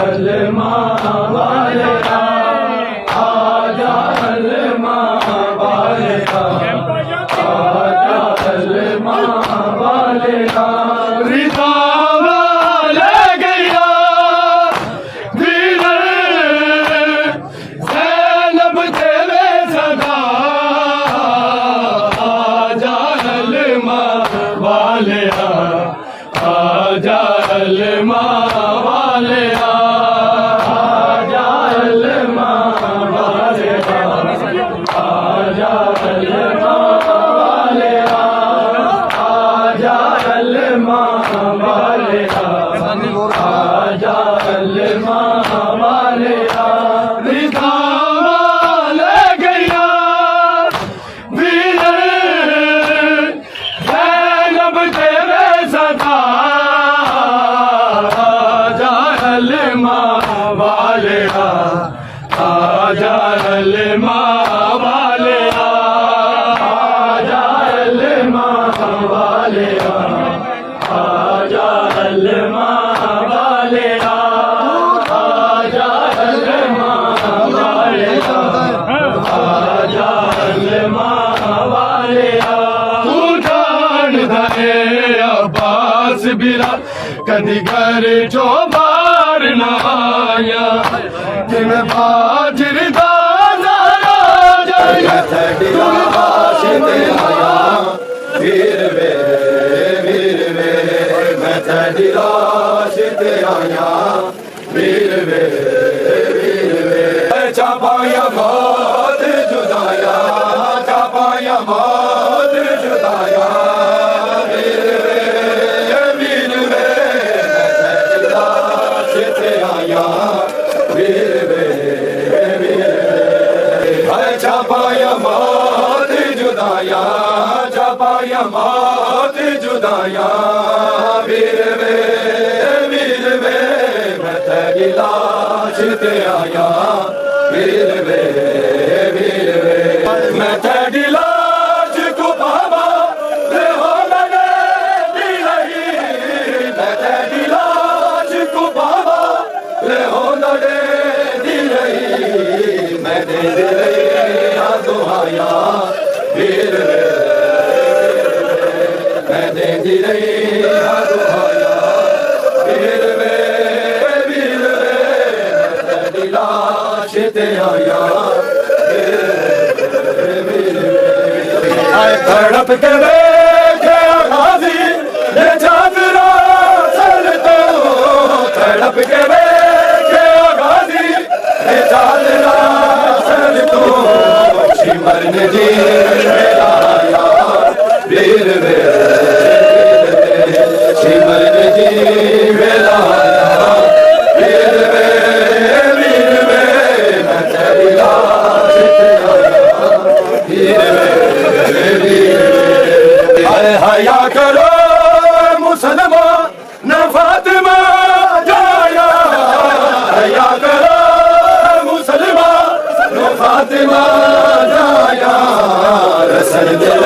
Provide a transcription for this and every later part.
अलमा वाले आजा अलमा वाले आजा अलमा वाले रिदा वाले गया वीर ज़ैनब तेरे सदा आजा अलमा वाले आजा अलमा वाले आजा अलमा वाले आजा अलमा वाले आजा अलमा वाले आजा अलमा वाले रिदा वाले गया वीर ज़ैनब तेरे सदा आजा अलमा वाले आजा अलमा वाले आजा अलमा वाले आजा अलमा वाले आजा अलमा वाले आजा अलमा वाले उठान धरे अब्बास बिरा कदी घर जो बार न आया जिन बाजर दाना जाया तुम बाशिते आया वीर वे मैं तेरी राशिते आया वीर वे चापाया मौत जुदाया चापाया मौत जुदाया वीर वे आया वीर वे चापाया मौत जुदाया चापाया मौत जुदाया वीर वे मैं तेरी लाश ते आया वीर वे मैं तेरी लाश को पावा ले हो लगे दी रही मैं तेरी लाश को पावा ले हो लगे दी रही मैं दे रही दुआया वीर मैं दे रही दुआया वीर तेरी लाश ते आया तड़प के बैठे गाजी ये चादरा सर तो तड़प के बैठे गाजी ये चादरा सर तो शिमरन जी लाया वीर वे शिमरन जी लाया वीर वे मैं तेरी लाश ते आया वीर हया करो मुसलमान न फातिमा जाया हया करो मुसलमान न फातिमा जाया रसन दिल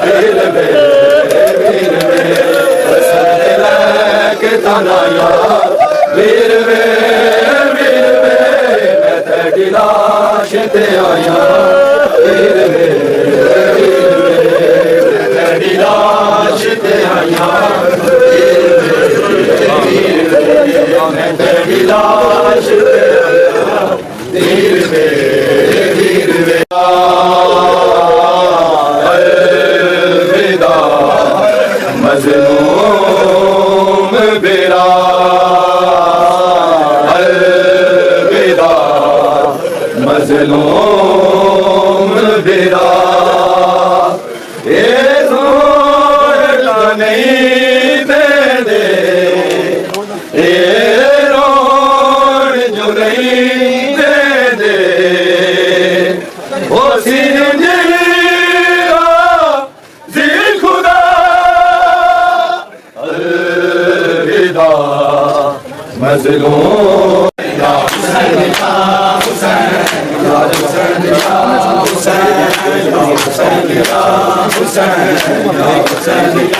वीर वे रसन दिल के तनाया वीर वे मैं तेरी लाश ते आया वीर वे तेरी लाश ते आया मैं तेरी लाश ते आया वीर वे अलविदा मज़लूम बेरा अलविदा मज़लूम बेरा नहीं दे दे रोड जो नहीं दे दे वो ज़िल खुदा अलविदा मज़लूम Hussein,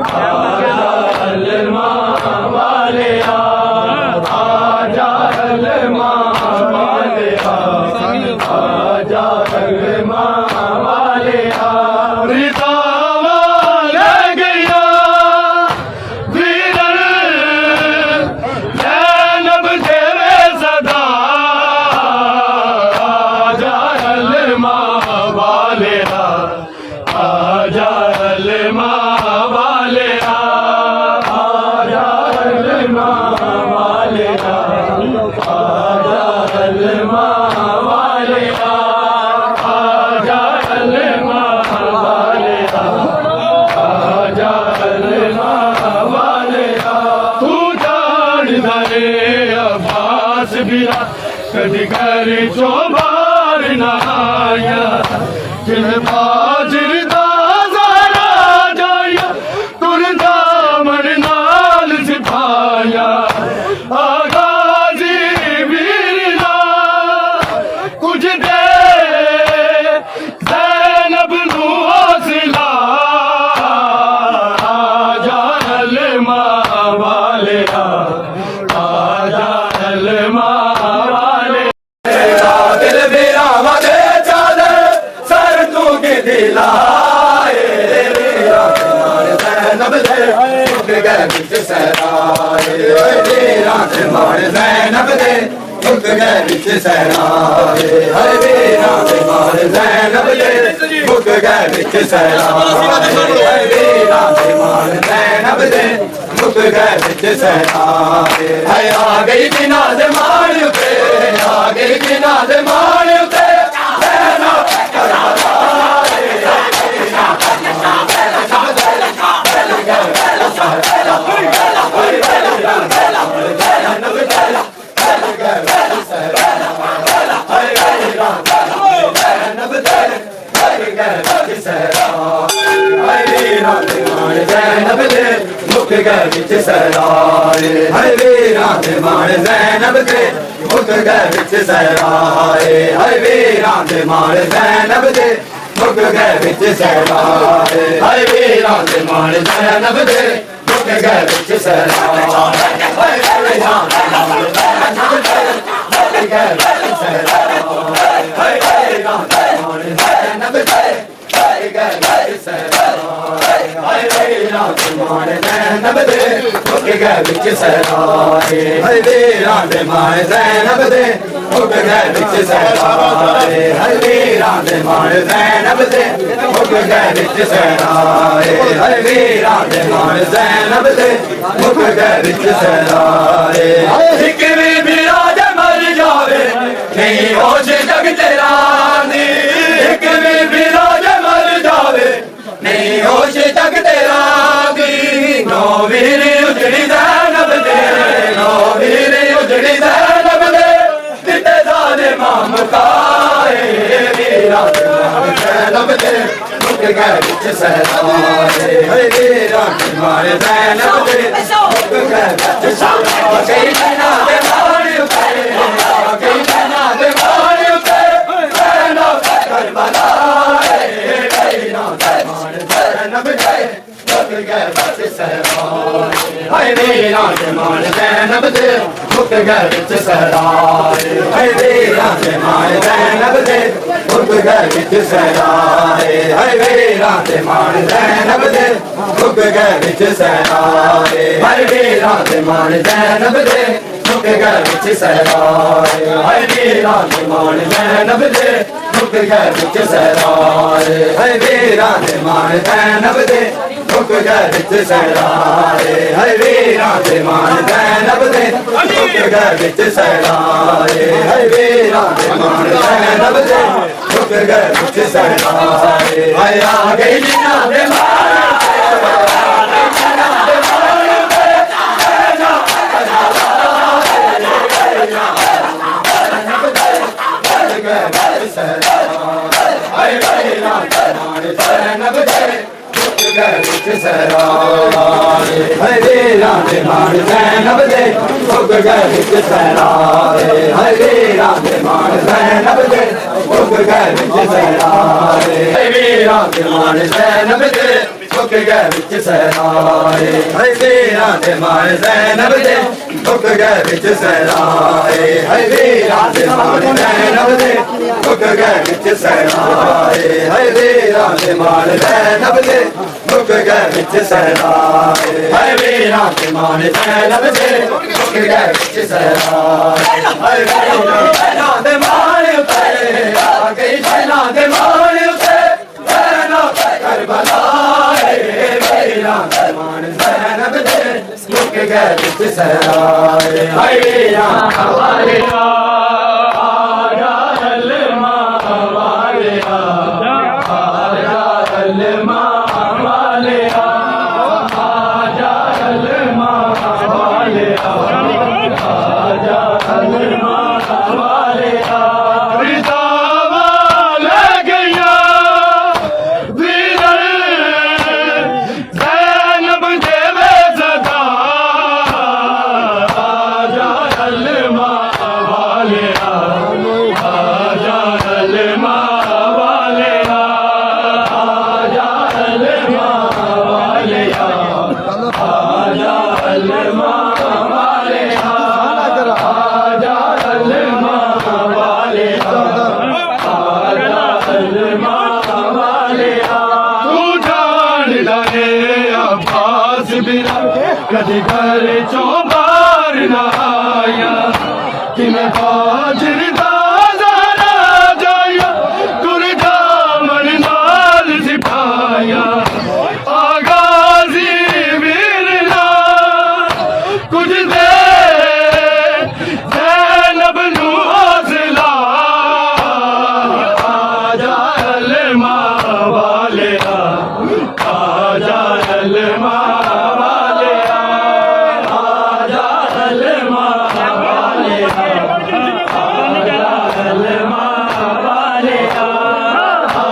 घर चो बार न आया जिन बाजर दा ज़ारा जाया तुर दामन नाल सिपाया आगाज़ी वीरना कुछ दे ज़ैनब नू हौसला आजा अलमा वाले आजा अलमा वाले दिल मेरा मदे चादर सर तू के दिलाए ज़ैनब दे मुक गए बिच सहराए मेरा मार ज़ैनब दे मुक गए बिच सहराए हर मेरा मार ज़ैनब दे मुक गए बिच सहराए मेरा मार ज़ैनब दे मुक गए बिच सहराए है आ गई बिना दे मार पे आ गई बिना दे मार पे ज़ैनब दे मुक गए बिच सहराए हाय वीरा दे मार ज़ैनब दे मुक गए बिच सहराए हाय वीरा दे मार ज़ैनब दे मुक गए बिच सहराए हाय वीरा दे मार ज़ैनब दे मुक गए बिच सहराए हाय वीरा दे मार ज़ैनब दे मुक गए बिच सहराए हाय वीरा दे मार ज़ैनब दे मुक गए बिच सहराए हाय वीरा दे मार ज़ैनब दे मुक गए बिच सहराए हाय वीरा दे मार ज़ैनब दे मुक गए बिच सहराए हाय वीरा दे मार ज़ैनब दे मुक गए बिच सहराए हाय वीरा दे मार ज़ैनब दे मुक गए बिच सहराए एक भी बिराज मर जावे नहीं होश जग तेरा नी एक भी बिराज मर जावे नहीं होश जग तेरा दी नो वीर उजड़ी ज़ैनब दे नो वीर उजड़ी ज़ैनब दे किते दाने माम काए वीरा दे मार ज़ैनब दे मुक गए बिच सहराए हाय वीरा दे मार ज़ैनब दे मुक गए बिच सहराए कई बिना दे मार उते कई बिना दे मार उते ज़ैनब करबला वीरा दे मार ज़ैनब दे मुक गए बिच सहराए हाय वीरा दे मार ज़ैनब दे मुक गए बिच सहराए हाय वीरा दे मार ज़ैनब दे मुक गए बिच सहराए हाय वीरा दे मार ज़ैनब दे मुक गए बिच सहराए हाय वीरा दे मार ज़ैनब दे मुक गए बिच सहराए हाय वीरा दे मार ज़ैनब दे मुक गए बिच सहराए हाय वीरा दे मार ज़ैनब दे मुक गए बिच सहराए हाय वीरा दे मार ज़ैनब दे मुक गए बिच सहराए हाय वीरा दे मार ज़ैनब दे मुक गए बिच सहराए हाय आ गई बिना दे मार हाय वीरा दे मार ज़ैनब दे मुक गए बिच सहराए हाय वीरा दे मार ज़ैनब दे मुक गए बिच सहराए हाय वीरा दे मार ज़ैनब दे मुक गए बिच सहराए हाय वीरा दे मार ज़ैनब दे मुक गए बिच सहराए हाय वीरा दे मार ज़ैनब दे मुक गए बिच सहराए हाय वीरा दे मार ज़ैनब दे मुक गए बिच सहराए हाय वीरा दे मार ज़ैनब दे मुक गए बिच सहराए हाय वीरा दे मार ज़ैनब दे मुक गए बिच सहराए हाय वीरा दे मार उते आ गई ज़ैना दे मार उते ज़ैना करबला वीरा दे मार ज़ैनब दे मुक गए बिच सहराए हाय वीरा वाले आजा अलमा वाले आजा अलमा वाले आजा अलमा वाले आजा अलमा वाले बिना कदी घर चो बाहर न आया कि मैं हाजिर दाज़ारा जाया तुर दामन नाल सिपाया आगाज़ी वीरना कुछ दे ज़ैनब नू हौसला आजा अलमा वाले आजा अलमा वाले आजा अलमा वाले आजा अलमा वाले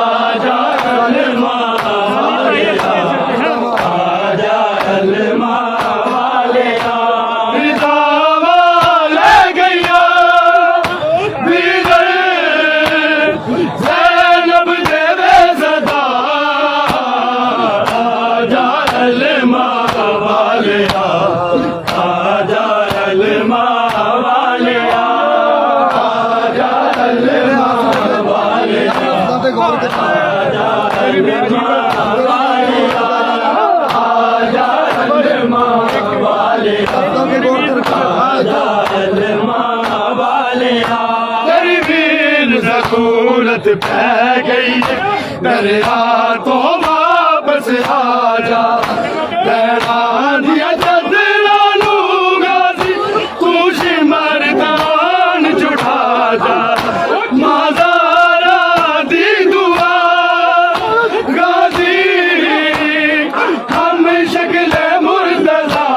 आजा अलमा वाले आजा अलमा वाले रिज़ावा ले गया बिगर ज़ैनब देवे सदा आजा अलमा वाले आजा अलमा वाले आजा अलमा वाले आजा अलमा वाले आजा अलमा वाले आजा अलमा वाले तेरी वीर ज़रूरत पै गई मेरे हाथों वापस आजा लहरा दिया चंद्रा नू गाजी तू मर्दान जुड़ा जा माज़ारा दी दुआ गाजी हम शक्ल मुर्तज़ा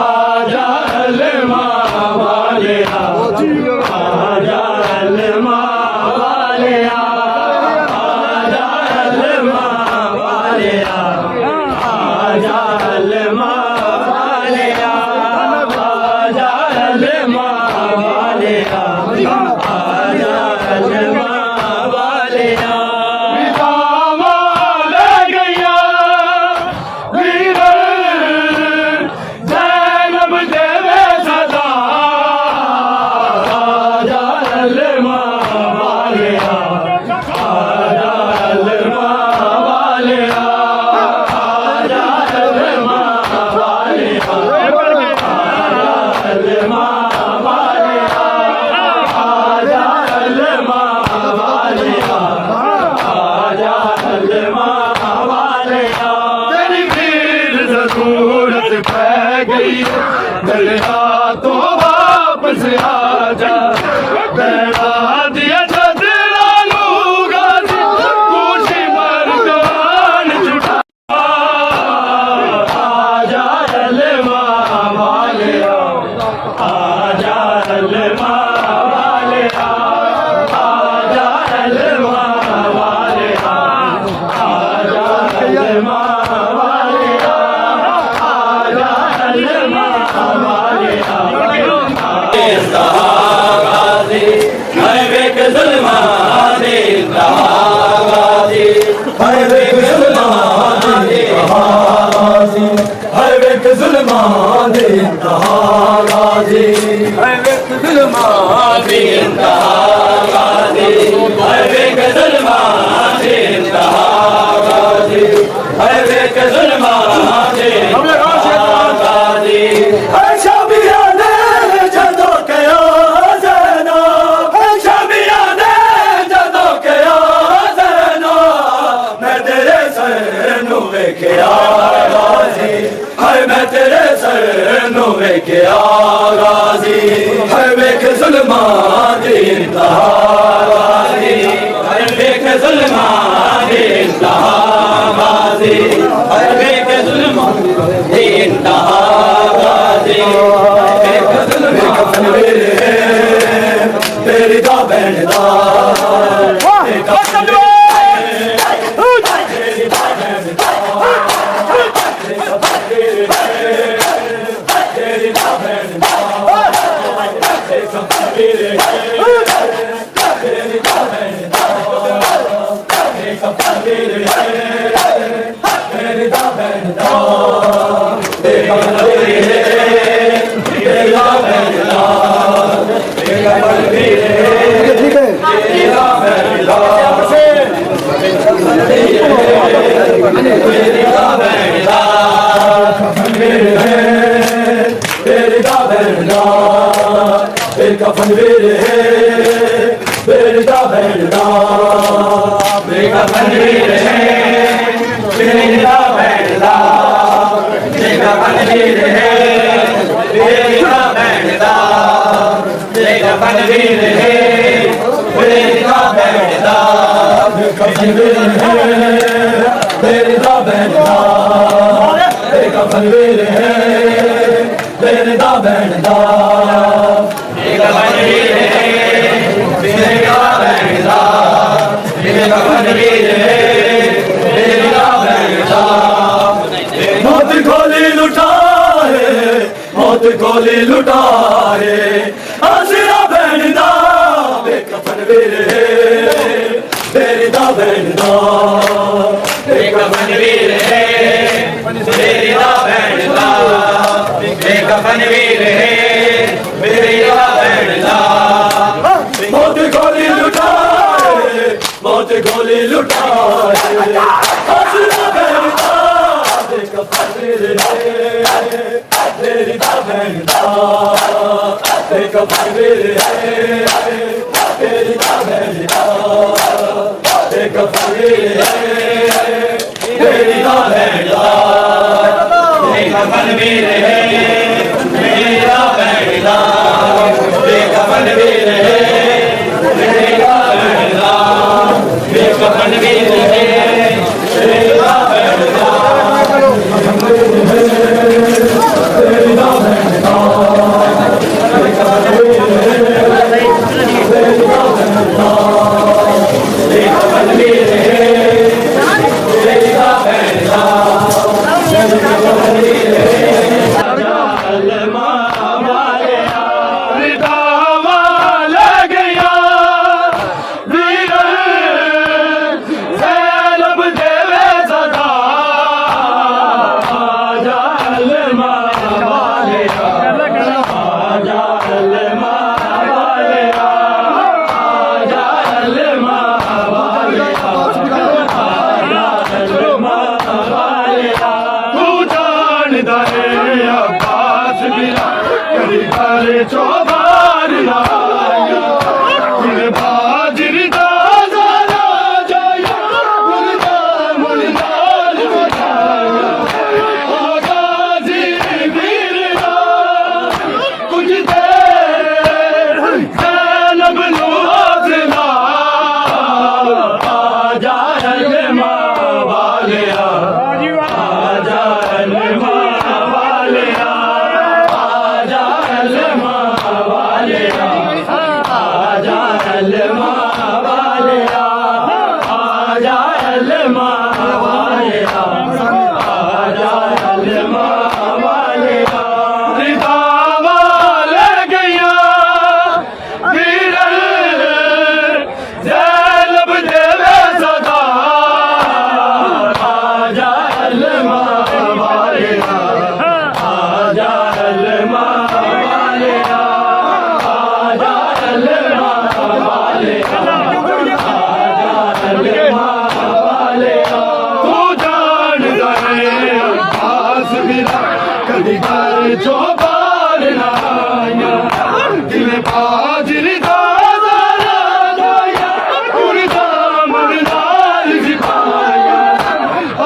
आजा अलमा वाले आजा अलमा वाले आजा अलमा वाले आजा अलमा वाले आजा अलमा वाले आजा अलमा वाले रिज़ावा ले गया वीर ज़ैनब देवे सदा आजा अलमा वाले आजा अलमा वाले आजा अलमा वाले आजा अलमा वाले आजा अलमा वाले आजा अलमा वाले तेरी वीर ज़रूरत पै गई मेरे हाथों वापस आजा लहरा दिया चंद्रा नू गाजी तू मर्दान जुटा आजा अलमा वाले आजा अलमा वाले आजा अलमा वाले आजा अलमा वाले आजा अलमा वाले गाजी हर एक ज़ुल्मा दे गाजी हर एक ज़ुल्मा दे गाजी हर एक ज़ुल्मा दे गाजी हर एक ज़ुल्मा दे गाजी हर एक ज़ुल्मा दे गाजी हर एक ज़ुल्मा दे गाजी हर शबिया ने जदों कया ज़ैनो हर शबिया ने जदों कया ज़ैनो मैं तेरे सर नू वेख्या गाजी हाय मैं तेरे सर नू वेख्या गाजी हर वेख ज़ुल्मा दी इंतहा गाजी हर वेख ज़ुल्मा दी इंतहा गाजी हर वेख ज़ुल्मा दी इंतहा गाजी वेख ज़ुल्मा तेरी दा बैंडदा तेरी बेकफन वीर है बेरदा बैंडदा बेकफन वीर है बेरदा बैंडदा बेकफन वीर है बेरदा बैंडदा बेकफन वीर है बेरदा बैंडदा बेकफन वीर है बेरदा बैंडदा बेकफन वीर है बेरदा बैंडदा बेकफन वीर है बेरदा बैंडदा बेकफन वीर है बेरदा बैंडदा मौत गोली लुटाए मौत गोली लुटाए आसरा बैंडदा बेकफन वीर है बेरदा बैंडदा बेकफन वीर है बेरदा बैंडदा बेकफन वीर है बेरदा बैंडदा मौत गोली लुटाए मौत गोली लुटाए आसरा बैंडदा बेकफन वीर है बेरदा बैंडदा बेकफन वीर है बेरदा बैंडदा बेकफन वीर है बेरदा बैंडदा बेकफन वीर है बेरदा बैंडदा बेकफन वीर है बेरदा बैंडदा बेकफन वीर है बेरदा बैंडदा बेरदा बैंडदा बेकफन वीर है बेरदा बैंडदा बेकफन वीर है बेरदा बैंडदा बेकफन वीर है चौबार लाया तुम्हें बाजिर दादा जाया मुर्दा मुर्दाल बजाया आगाजी वीरना कुछ देर ज़ैनब नवाज़ना आजा माँ वालिया आजा माँ वालिया चौबार लाया दिल बाजिर दादा जाया मुर्दा मुर्दाल सिपाया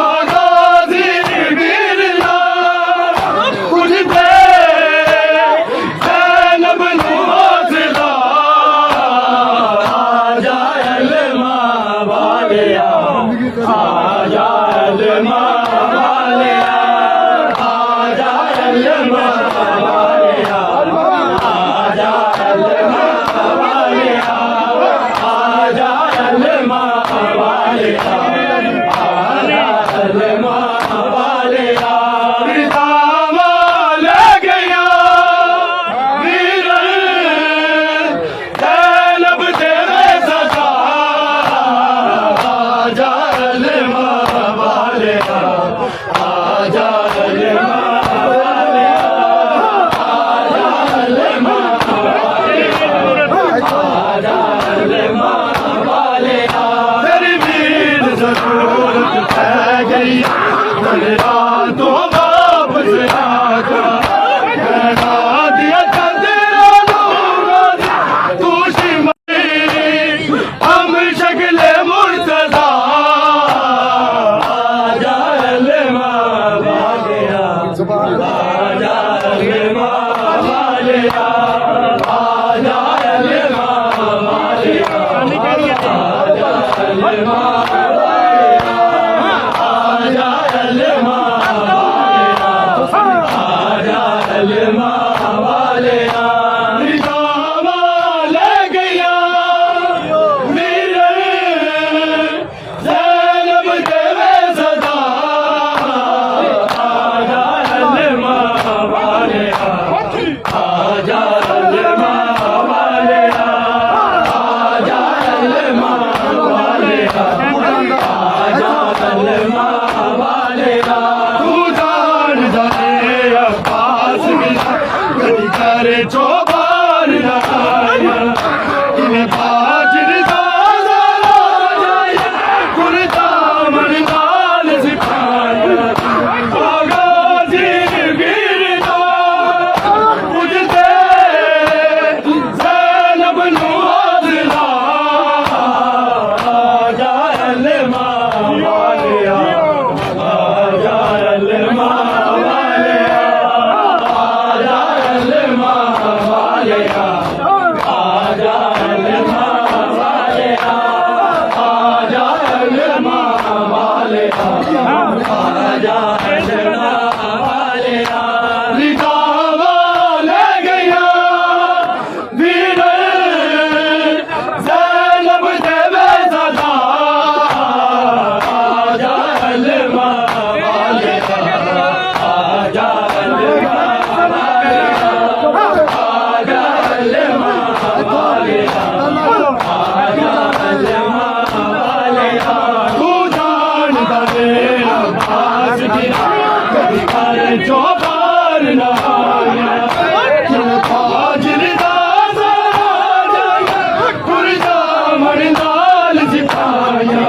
आगाजी वीरना कुछ देर ज़ैनब नवाज़ना आजा माँ वालिया आजा माँ वालिया आजा अल्लामा वालिया, आजा अल्लामा वालिया, आजा अल्लामा वालिया, आजा अल्लामा वालिया, आजा अल्लामा वालिया। निजामा ले गया वीर ज़ैनब देवे सदा, आजा अल्लामा वालिया, आजा अल्लामा वालिया, आजा अल्लामा वालिया, आजा अल्लामा वालिया। तू जान जाने अब्बास मिला कदी करे चौबार लाया, इन्हें बाजिर दादा लाया, कुर्ता मर्दान सिखाया, आगाज़ी गिरदा उजते ज़ैनब नू हौसला, आजा अल्लामा वालिया, आजा अल्लामा वालिया, आजा अल्लामा वालिया, आजा अल्लामा वालिया, आजा अल्लामा वालिया, आजा अल्लामा वालिया। निजामा ले गया वीर ज़ैनब देवे सदा, आजा अल्लामा वालिया, आजा अल्लामा वालिया, आजा अल्लामा वालिया, आजा अल्लामा वालिया। तू जानता है अब्बास गिरा कदी करे चौबार लाया, बाजिर दादा लाया, कुर्ता मर्दान सिखाया,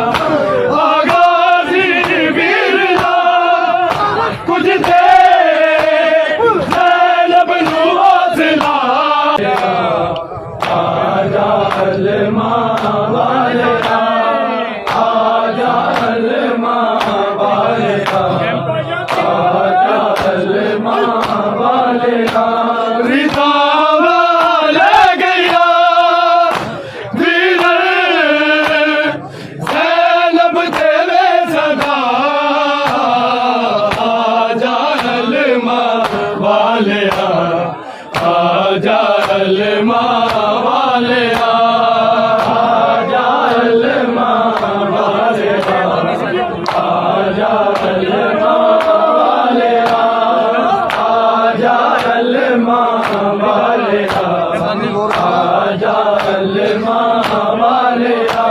आगाज़ी गिरदा कुछ दे ज़ैनब नू हौसला, आजा अल्लामा वालिया, आजा अल्लामा वालिया, आजा अल्लामा वालिया। रिज़ावा ले गया वीर ज़ैनब देवे सदा, आजा अल्लामा वालिया, आजा अल्लामा वालिया, आजा अल्लामा वालिया, आजा अल्लामा वालिया, आजा अल्लामा वालिया, आजा अल्लामा वालिया।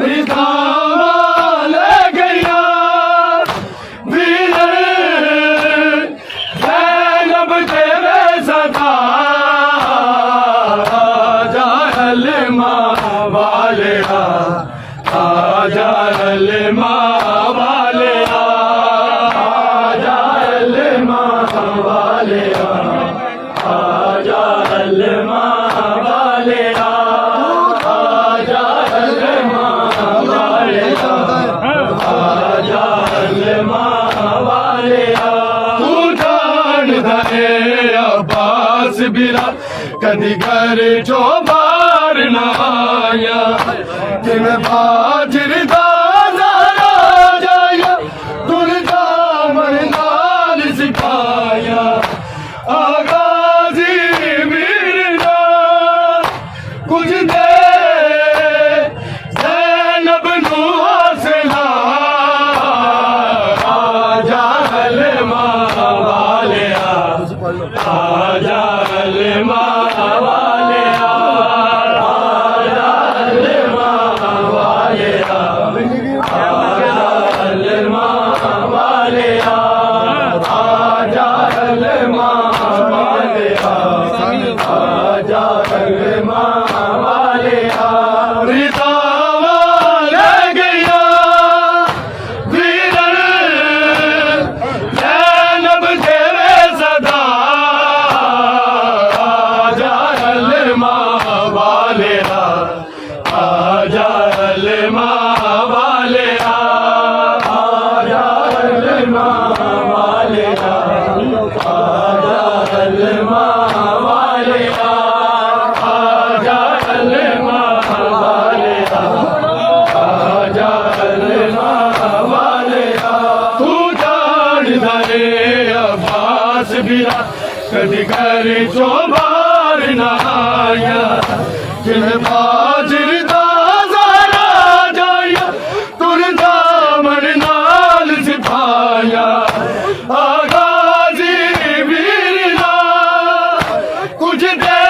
रिज़ावा ले गया वीर ज़ैनब देवे सदा, आजा अल्लामा वालिया, आजा अल्लामा वालिया, आजा अल्लामा वालिया, आजा अल्लामा वालिया, आजा अल्लामा वालिया, आजा अल्लामा वालिया। तू जानता है अब्बास बिरा कदी घर चौबार न आया, जिन्हें बाजिर दादा लाया, कुर्ता मर्दान सिखाया, आगाज़ी गिरदा कुछ दे ज़ैनब नू हौसला, आजा अल्लामा वालिया, आजा अल्लामा वालिया, आजा अल्लामा वालिया, आजा अल्लामा वालिया, आजा अल्लामा वालिया, आजा अल्लामा वालिया। रिज़ावा ले गया वीर ज़ैनब देवे सदा, आजा अल्लामा वालिया, आजा अल्लामा वालिया, आजा अल्लामा वालिया, अब्बास बिरा कदी घर चो बाहर ना आया जिन बाजर दा ज़ारा जाया तुर दामन नाल सिपाया आगाज़ी वीरना कुछ दे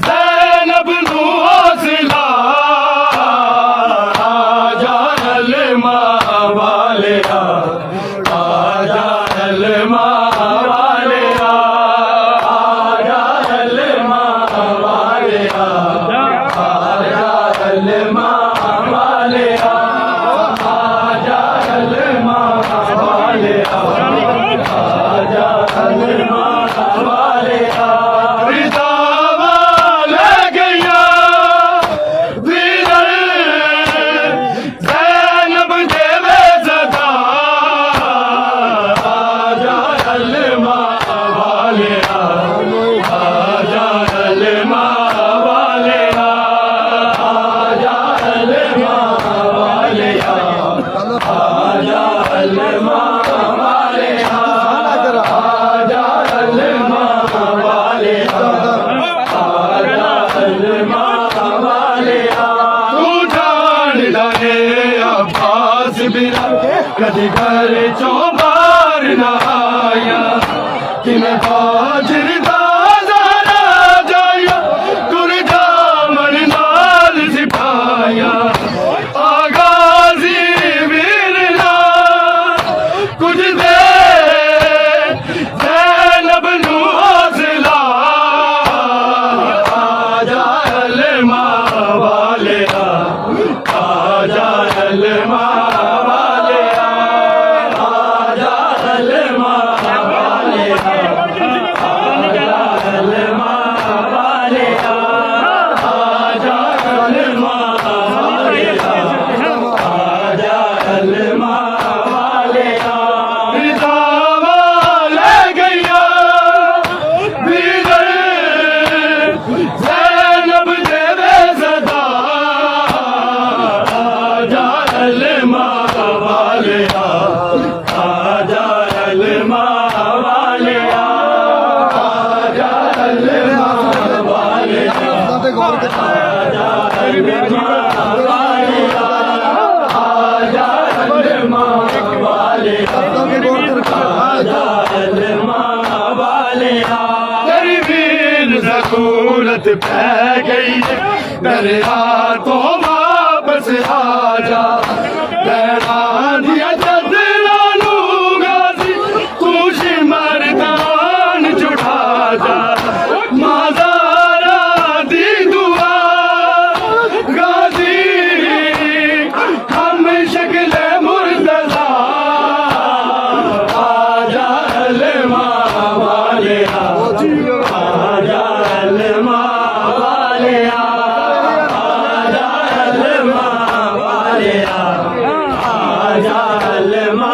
ज़ैनब नू हौसला आजा अलमा वाले आजा अलमा वाले आजा अलमा वाले आजा अलमा वाले आजा अलमा वाले आजा अलमा वाले रिदा वाले गया वीर ज़ैनब देवे ज़दा आजा अलमा वाले आजा अलमा वाले आजा अलमा वाले आजा अलमा वाले आजा अलमा वाले आजा अलमा वाले तू जान लाए अब्बास बिरा कदी घर चो बाहर ना आया कि मैं हाजिर दा ज़ारा जाया तुर दामन नाल सिपाया आगाज़ी वीरना कुछ दे ज़ैनब नू हौसला आजा अलमा वाले आजा अलमा वाले आजा अलमा वाले आजा अलमा वाले आजा अलमा वाले आजा अलमा वाले रिदा वाले गया वीर ज़ैनब देवे ज़दा आजा अलमा वाले आजा अलमा वाले आजा अलमा वाले आजा अलमा वाले आजा अलमा वाले आजा अलमा वाले तेरी वीर ज़रूरत पै गई मेरे हाथों वापस आजा लहरा दिया चदरा नू गाजी तू मर्दान चुढ़ा जा माज़ारा दी दुआ गाजी हम शक्ल मुर्तज़ा आजा अलमा वाले आजा अलमा वाले आजा अलमा वाले आजा अलमा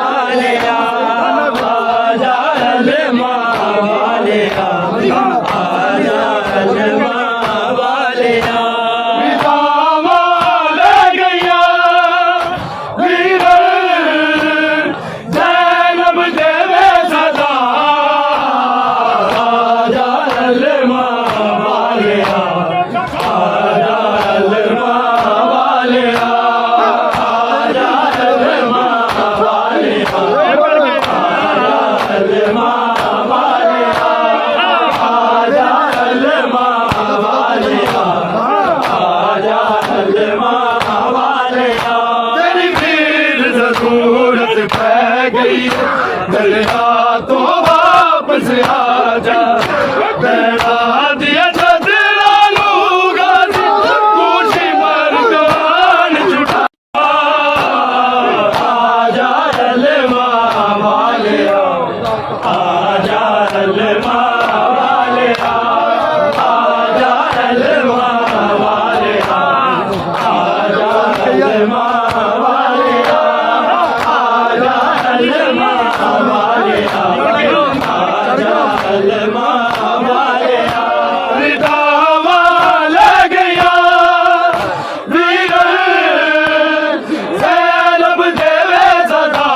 वाले आजा अलमा वाले आजा अलमा वाले पिता वाले गया वीर ज़ैनब देवे ज़दा आजा अलमा वाले आजा अलमा वाले आजा अलमा वाले आजा अलमा वाले आजा अलमा वाले आजा अलमा वाले तेरी वीर ज़रूरत पै गई दरिया तो वापस आजा लहरा दिया चदरा नू गाजी कुछ मर्दान चुढ़ा आजा अलमा वाले आजा अलमा वाले आजा अलमा वाले आजा अलमा वाले आजा अलमा वाले आजा अलमा वाले रिदा वाले गया वीर ज़ैनब देवे ज़दा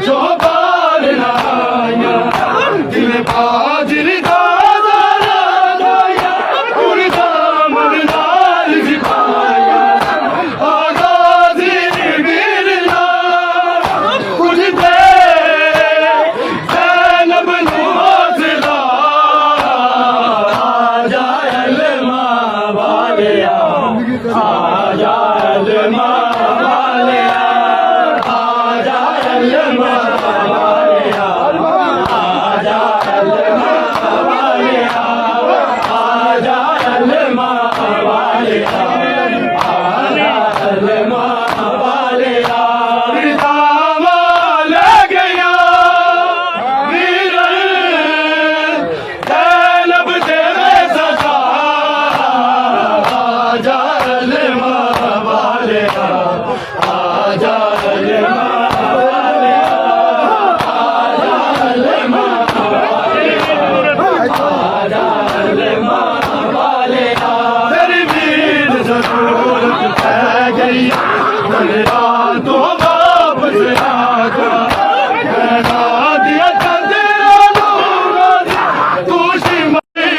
चौपाल लाया दिल बाजिर दादा लाया उड़ता मरदार सिपाया आगाजी गिरना उठते जैनब नवाज़ला आजा अलमा वालिया आजा अलमा वालिया आजा अलमा वालिया आजा अलमा वालिया आजा अलमा वालिया आजा अलमा वालिया रिदामा ले गया वीरन ज़ैनब तेरे सजा आजा अलमा वालिया आजा अलमा वालिया आजा अलमा आजा अलमा वालिया तेरी वीर ज़रूरत है गई बलरा तो वापस आ जा कहना दिया तेरा लूंगा तू शिमरी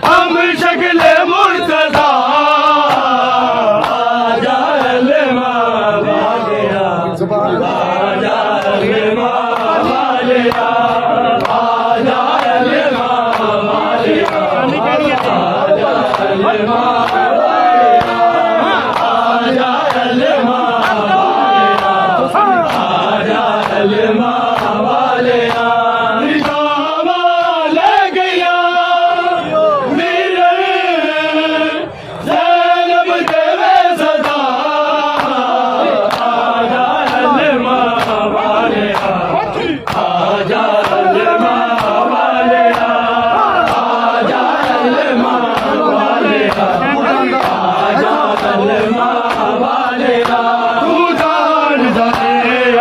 हम शक्ल मुर्तज़ा आजा अलमा वालिया आजा अलमा वालिया आजा अलमा वालिया आजा अलमा वालिया आजा अलमा वालिया आजा अलमा वालिया निजामा ले गया वीरन ज़ैनब तेरे सदा आजा अलमा वालिया आजा अलमा वालिया आजा अलमा वालिया आजा अलमा वालिया तू जान जाने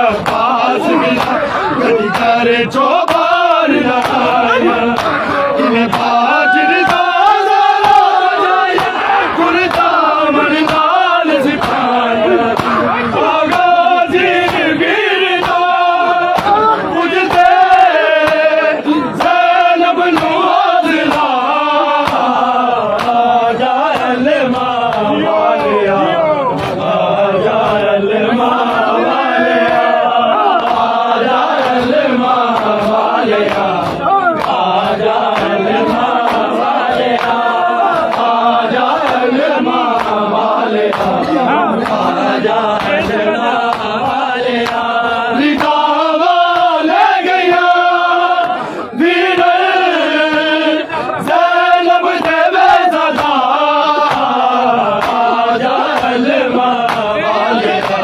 अब्बास मिला कभी करे चौबार लाया इन्हें बाजिर दादा लाया कुर्ता मरदार सिपाया आगाजी गिरना उठते ज़ैनब नवाज़ला आजा अलमा वालिया आजा अलमा वालिया आजा अलमा वालिया आजा अलमा वालिया आजा अलमा वालिया आजा अलमा वालिया रिदावा ले गया वीरन ज़ैनब तेरे सदा आजा अलमा वालिया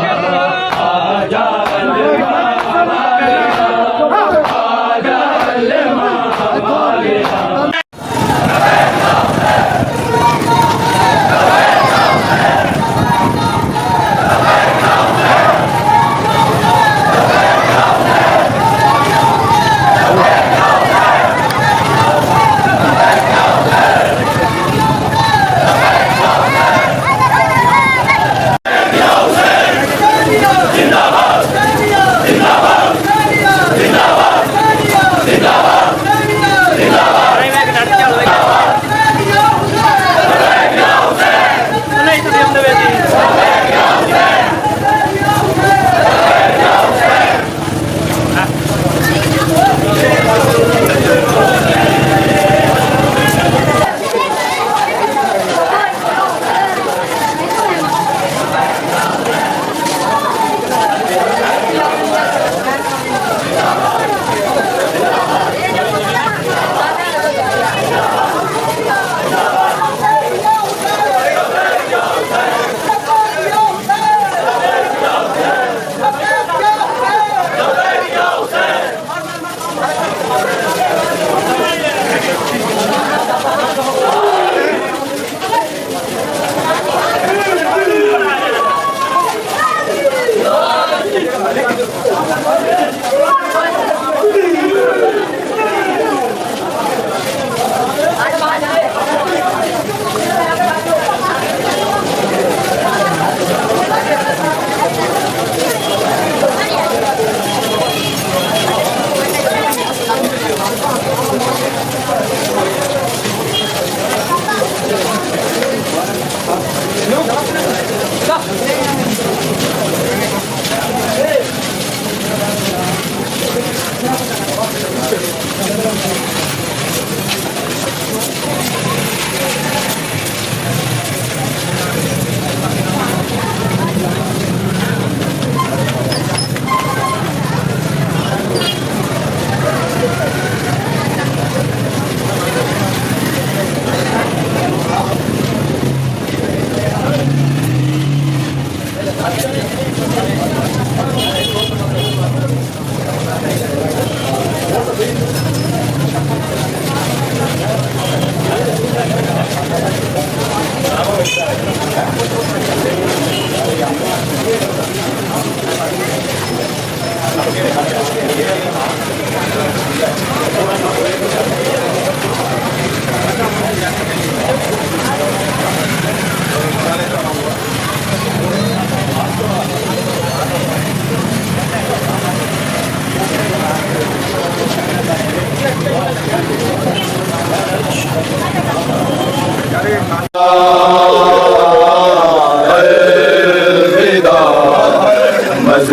आजा अलमा वालिया आजा अलमा वालिया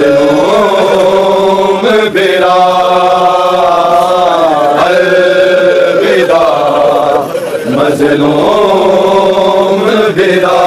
मज़लूम बेरा अलविदा मज़लूम बेरा